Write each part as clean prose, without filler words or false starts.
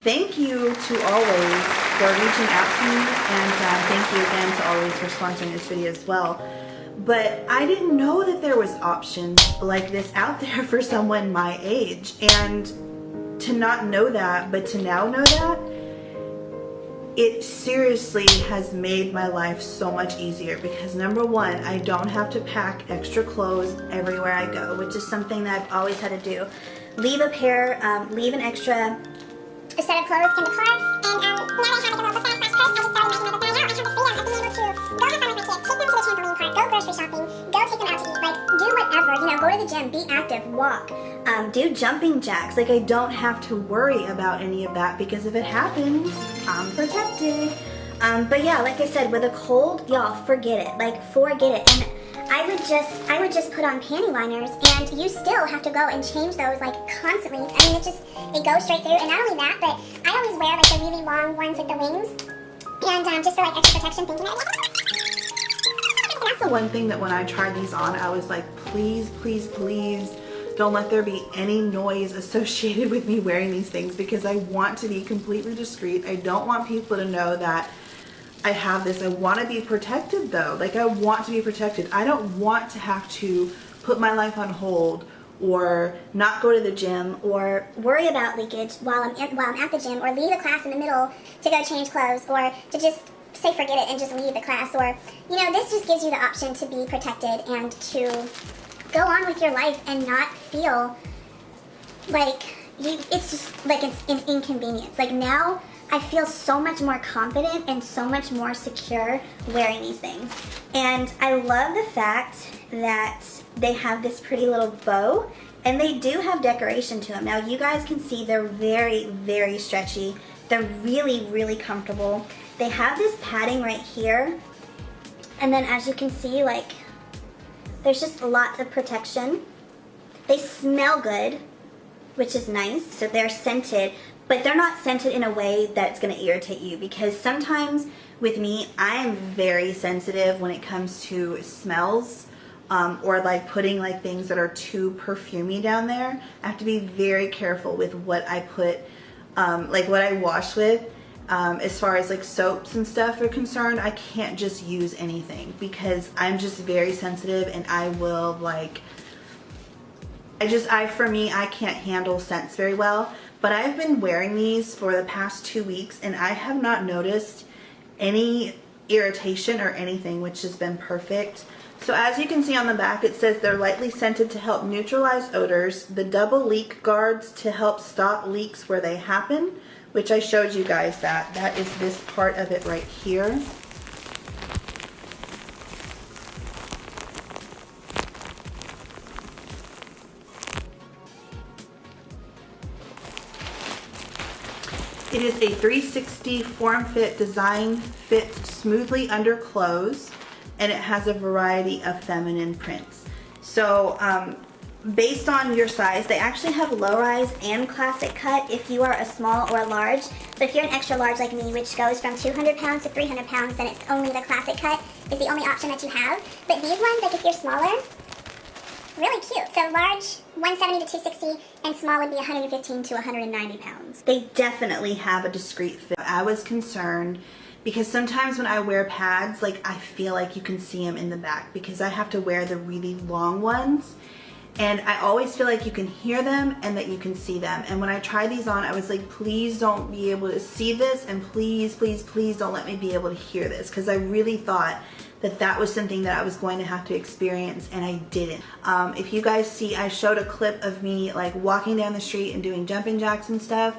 Thank you to Always for reaching out to me, and thank you again to Always for sponsoring this video as well. But I didn't know that there was options like this out there for someone my age, and to not know that, but to now know that, it seriously has made my life so much easier because number one, I don't have to pack extra clothes everywhere I go, which is something that I've always had to do. Leave an extra a set of clothes in the car, and now I have a little book bag slash purse. I just throw them in my book bag now. I have the freedom of being able to go have fun with my kids, take them to the trampoline park, go grocery shopping, go take them out to eat, like do whatever, you know, go to the gym, be active, walk, do jumping jacks. Like I don't have to worry about any of that because if it happens, I'm protected. But yeah, like I said, with a cold, y'all, forget it. Like forget it. And I would just put on panty liners, and you still have to go and change those like constantly. I mean, it goes straight through. And not only that, but I always wear like the really long ones with the wings, and just for like extra protection, thinking that. That's the one thing that when I tried these on, I was like, please, please, please, don't let there be any noise associated with me wearing these things because I want to be completely discreet. I don't want people to know that I have this. I want to be protected though. Like I want to be protected. I don't want to have to put my life on hold or not go to the gym or worry about leakage while I'm at the gym, or leave a class in the middle to go change clothes, or to just say forget it and just leave the class. Or, you know, this just gives you the option to be protected and to go on with your life and not feel like it's just like it's an inconvenience. Like now I feel so much more confident and so much more secure wearing these things. And I love the fact that they have this pretty little bow, and they do have decoration to them. Now you guys can see they're very, very stretchy. They're really, really comfortable. They have this padding right here, and then as you can see, like, there's just lots of protection. They smell good, which is nice. So they're scented, but they're not scented in a way that's going to irritate you, because sometimes with me, I am very sensitive when it comes to smells, or like putting like things that are too perfumey down there. I have to be very careful with what I put, like what I wash with. As far as like soaps and stuff are concerned, I can't just use anything because I'm just very sensitive, and I will like, for me, I can't handle scents very well. But I've been wearing these for the past 2 weeks, and I have not noticed any irritation or anything, which has been perfect. So as you can see on the back, it says they're lightly scented to help neutralize odors, the double leak guards to help stop leaks where they happen, which I showed you guys that. That is this part of it right here. It is a 360 form fit design, fits smoothly under clothes, and it has a variety of feminine prints. So based on your size, they actually have low rise and classic cut if you are a small or a large. But if you're an extra large like me, which goes from 200 pounds to 300 pounds, then it's only the classic cut is the only option that you have. But these ones, like if you're smaller, really cute. So large, 170 to 260, and small would be 115 to 190 pounds. They definitely have a discreet fit. I was concerned because sometimes when I wear pads, like I feel like you can see them in the back because I have to wear the really long ones. And I always feel like you can hear them and that you can see them. And when I tried these on, I was like, please don't be able to see this, and please, please, please don't let me be able to hear this, because I really thought that that was something that I was going to have to experience, and I didn't. If you guys see, I showed a clip of me like walking down the street and doing jumping jacks and stuff.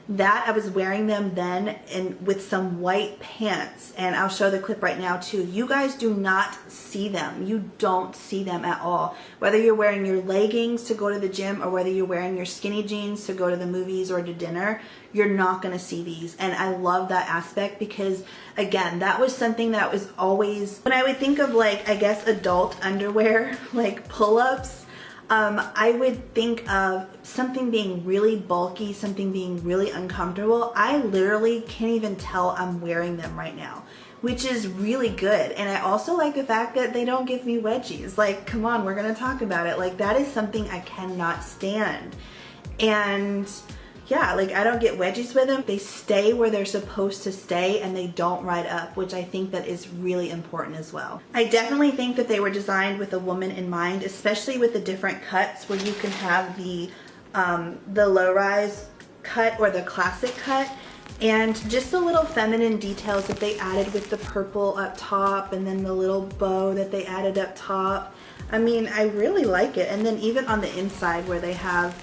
That I was wearing them then, and with some white pants, and I'll show the clip right now too. You guys do not see them. You don't see them at all. Whether you're wearing your leggings to go to the gym or whether you're wearing your skinny jeans to go to the movies or to dinner, you're not going to see these. And I love that aspect because, again, that was something that was always, when I would think of like, I guess, adult underwear, like pull-ups, I would think of something being really bulky, something being really uncomfortable. I literally can't even tell I'm wearing them right now, which is really good. And I also like the fact that they don't give me wedgies. Like, come on, we're gonna talk about it. Like, that is something I cannot stand. And yeah, like I don't get wedgies with them. They stay where they're supposed to stay and they don't ride up, which I think that is really important as well. I definitely think that they were designed with a woman in mind, especially with the different cuts where you can have the low-rise cut or the classic cut, and just the little feminine details that they added with the purple up top and then the little bow that they added up top. I mean, I really like it. And then even on the inside where they have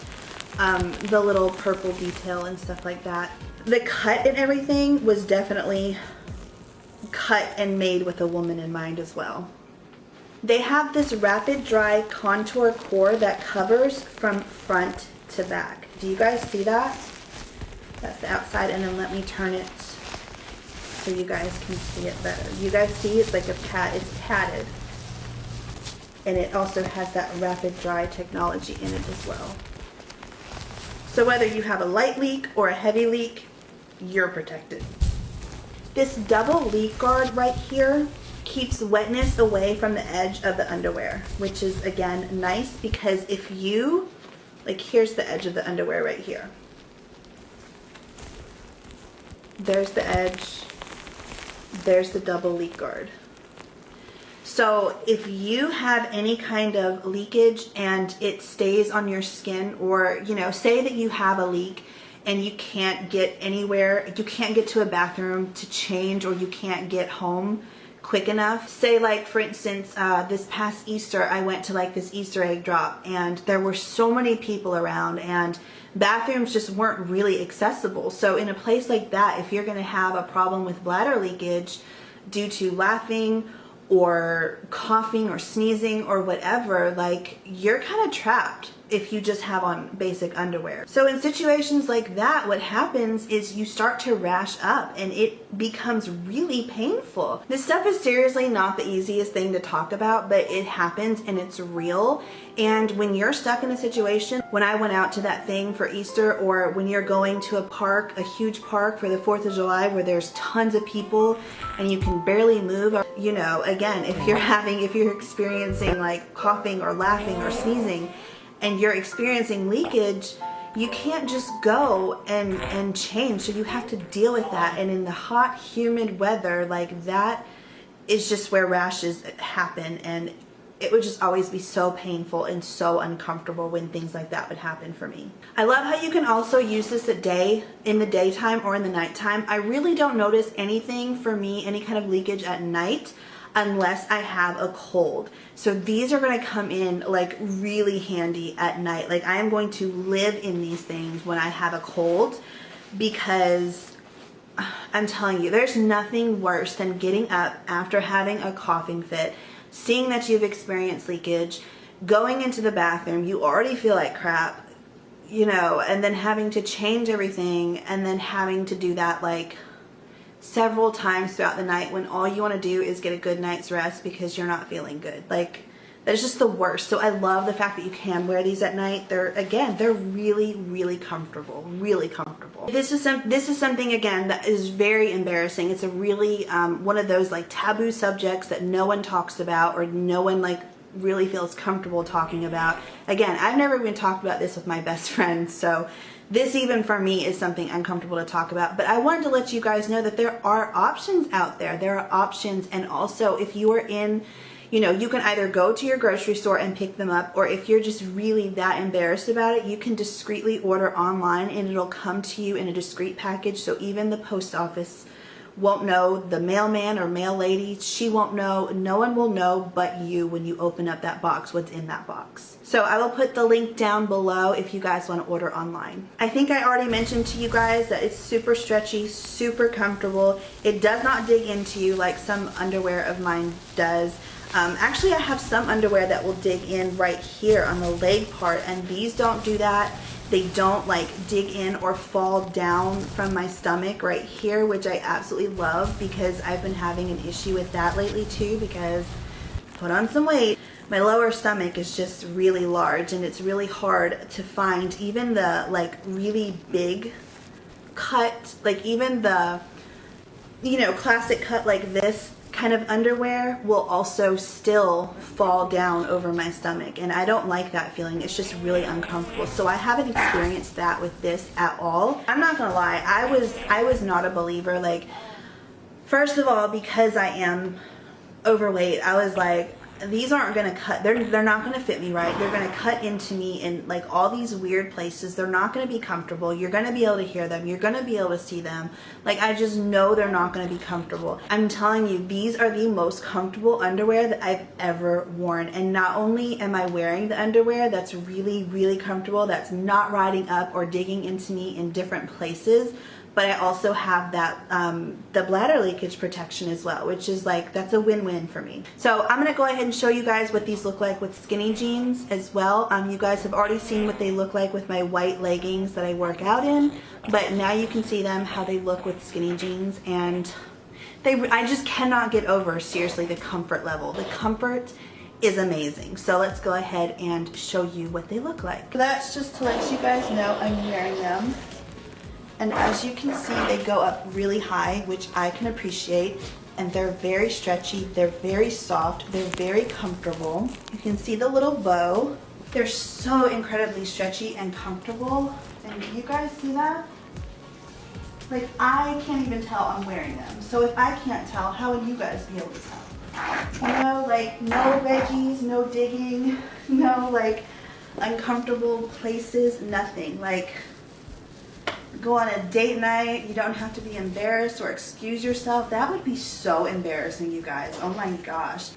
the little purple detail and stuff like that. The cut and everything was definitely cut and made with a woman in mind as well. They have this rapid dry contour core that covers from front to back. Do you guys see that? That's the outside, and then let me turn it so you guys can see it better. You guys see it's like a pad, it's padded. And it also has that rapid dry technology in it as well. So whether you have a light leak or a heavy leak, you're protected. This double leak guard right here keeps wetness away from the edge of the underwear, which is again nice because if you, like here's the edge of the underwear right here. There's the edge, there's the double leak guard. So if you have any kind of leakage and it stays on your skin, or you know, say that you have a leak and you can't get anywhere, you can't get to a bathroom to change, or you can't get home quick enough. Say like for instance, this past Easter I went to like this Easter egg drop and there were so many people around and bathrooms just weren't really accessible. So in a place like that, if you're gonna have a problem with bladder leakage due to laughing or coughing or sneezing or whatever, like you're kind of trapped if you just have on basic underwear. So in situations like that, what happens is you start to rash up and it becomes really painful. This stuff is seriously not the easiest thing to talk about, but it happens and it's real. And when you're stuck in a situation, when I went out to that thing for Easter, or when you're going to a park, a huge park for the 4th of July where there's tons of people and you can barely move, you know, again, if you're experiencing like coughing or laughing or sneezing, and you're experiencing leakage, you can't just go and change. So you have to deal with that. And in the hot, humid weather, like that is just where rashes happen. And it would just always be so painful and so uncomfortable when things like that would happen for me. I love how you can also use this in the daytime or in the nighttime. I really don't notice anything for me, any kind of leakage at night, unless I have a cold. So these are going to come in like really handy at night. Like I am going to live in these things when I have a cold, because I'm telling you, there's nothing worse than getting up after having a coughing fit, seeing that you've experienced leakage, going into the bathroom, you already feel like crap, you know, and then having to change everything and then having to do that like several times throughout the night when all you want to do is get a good night's rest because you're not feeling good. Like that's just the worst. So I love the fact that you can wear these at night. They're really, really comfortable, really comfortable. This is something again that is very embarrassing. It's a really one of those like taboo subjects that no one talks about, or no one like really feels comfortable talking about. Again, I've never even talked about this with my best friend, so this even for me is something uncomfortable to talk about. But I wanted to let you guys know that there are options out there. There are options, and also if you are in, you know, you can either go to your grocery store and pick them up, or if you're just really that embarrassed about it, you can discreetly order online and it'll come to you in a discreet package. So even the post office won't know, the mailman or mail lady, she won't know, no one will know but you when you open up that box, what's in that box. So I will put the link down below if you guys want to order online. I think I already mentioned to you guys that it's super stretchy, super comfortable. It does not dig into you like some underwear of mine does. Actually, I have some underwear that will dig in right here on the leg part, and these don't do that. They don't like dig in or fall down from my stomach right here, which I absolutely love because I've been having an issue with that lately too, because I put on some weight. My lower stomach is just really large and it's really hard to find even the like really big cut, like even the, you know, classic cut like this kind of underwear will also still fall down over my stomach, and I don't like that feeling. It's just really uncomfortable. So I haven't experienced that with this at all. I'm not gonna lie, I was not a believer. Like, first of all, because I am overweight, I was like, these aren't gonna cut, they're not gonna fit me right. They're gonna cut into me in like all these weird places. They're not gonna be comfortable. You're gonna be able to hear them. You're gonna be able to see them. Like, I just know they're not gonna be comfortable. I'm telling you, these are the most comfortable underwear that I've ever worn. And not only am I wearing the underwear that's really, really comfortable, that's not riding up or digging into me in different places, but I also have that, the bladder leakage protection as well, which is like, that's a win-win for me. So I'm gonna go ahead and show you guys what these look like with skinny jeans as well. You guys have already seen what they look like with my white leggings that I work out in, but now you can see them, how they look with skinny jeans, and I just cannot get over, seriously, the comfort level. The comfort is amazing. So let's go ahead and show you what they look like. That's just to let you guys know I'm wearing them. And as you can see, they go up really high, which I can appreciate. And they're very stretchy, they're very soft, they're very comfortable. You can see the little bow. They're so incredibly stretchy and comfortable. And you guys see that? Like, I can't even tell I'm wearing them. So if I can't tell, how would you guys be able to tell? You know, like, no veggies, no digging, no like uncomfortable places, nothing. Like, go on a date night, you don't have to be embarrassed or excuse yourself. That would be so embarrassing, you guys. Oh my gosh.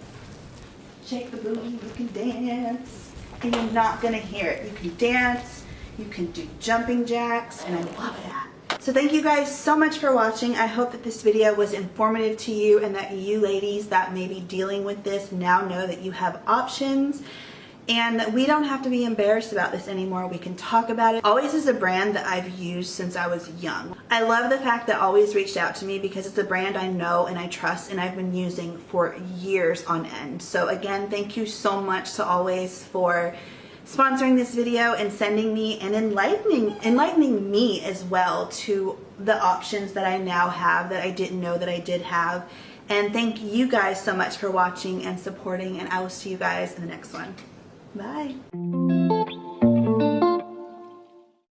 Shake the booty, you can dance, and you're not gonna hear it. You can dance, you can do jumping jacks, and I love that. So thank you guys so much for watching. I hope that this video was informative to you, and that you ladies that may be dealing with this now know that you have options. And we don't have to be embarrassed about this anymore. We can talk about it. Always is a brand that I've used since I was young. I love the fact that Always reached out to me because it's a brand I know and I trust and I've been using for years on end. So again, thank you so much to Always for sponsoring this video and sending me and enlightening me as well to the options that I now have that I didn't know that I did have. And thank you guys so much for watching and supporting, and I will see you guys in the next one. Bye.